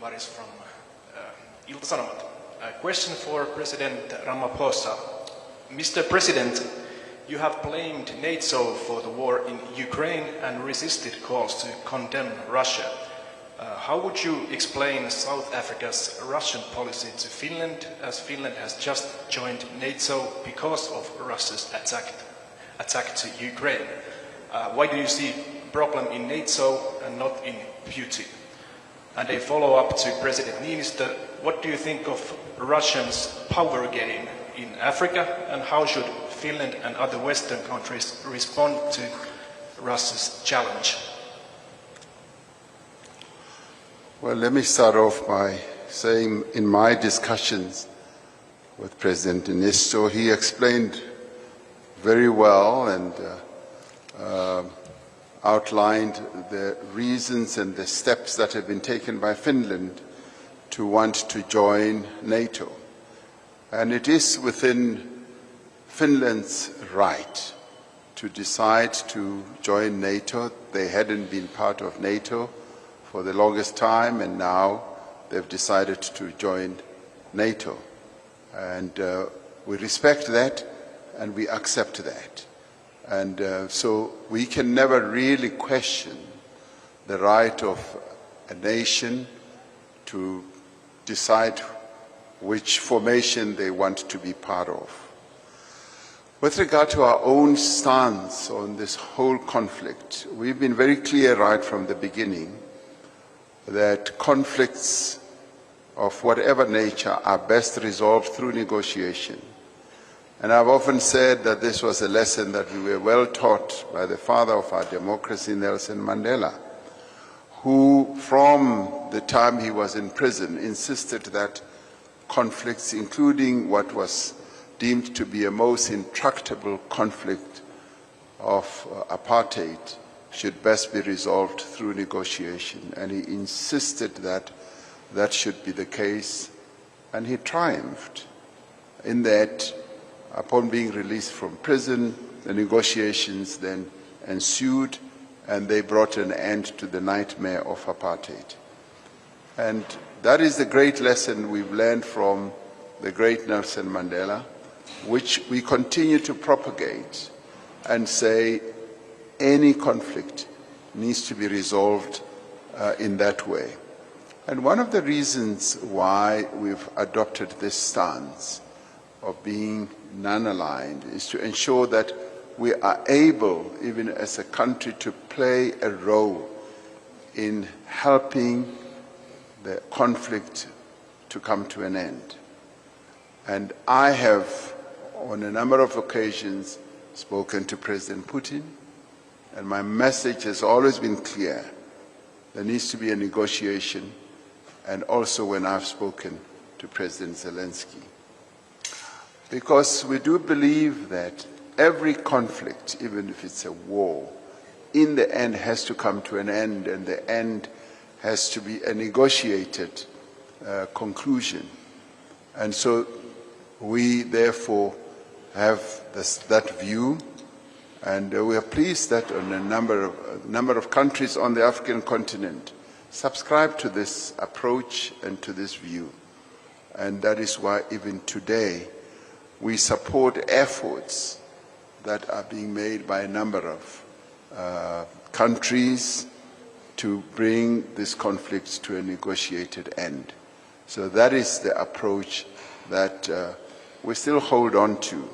Tavares from Ilta-Sanomat. A question for President Ramaphosa. Mr. President, you have blamed NATO for the war in Ukraine and resisted calls to condemn Russia. How would you explain South Africa's Russian policy to Finland, as Finland has just joined NATO because of Russia's attack to Ukraine? Why do you see problem in NATO and not in Putin? And a follow-up to President Niinistö, what do you think of Russians' power game in Africa, and how should Finland and other Western countries respond to Russia's challenge? Well, let me start off by saying in my discussions with President Niinistö, he explained very well and outlined the reasons and the steps that have been taken by Finland to want to join NATO. And it is within Finland's right to decide to join NATO. They hadn't been part of NATO for the longest time, and now they've decided to join NATO. And we respect that and we accept that. And so we can never really question the right of a nation to decide which formation they want to be part of. With regard to our own stance on this whole conflict, we've been very clear right from the beginning that conflicts of whatever nature are best resolved through negotiation. And I've often said that this was a lesson that we were well taught by the father of our democracy, Nelson Mandela, who from the time he was in prison insisted that conflicts, including what was deemed to be a most intractable conflict of apartheid, should best be resolved through negotiation. And he insisted that that should be the case, and he triumphed in that. Upon being released from prison, the negotiations then ensued, and they brought an end to the nightmare of apartheid. And that is the great lesson we've learned from the great Nelson Mandela, which we continue to propagate and say any conflict needs to be resolved in that way. And one of the reasons why we've adopted this stance of being non-aligned is to ensure that we are able, even as a country, to play a role in helping the conflict to come to an end. And I have, on a number of occasions, spoken to President Putin, and my message has always been clear. There needs to be a negotiation, and also when I've spoken to President Zelensky. Because we do believe that every conflict, even if it's a war, in the end has to come to an end, and the end has to be a negotiated conclusion. And so we therefore have that view, and we are pleased that on a number of countries on the African continent subscribe to this approach and to this view. And that is why even today we support efforts that are being made by a number of countries to bring this conflict to a negotiated end. So that is the approach that we still hold on to.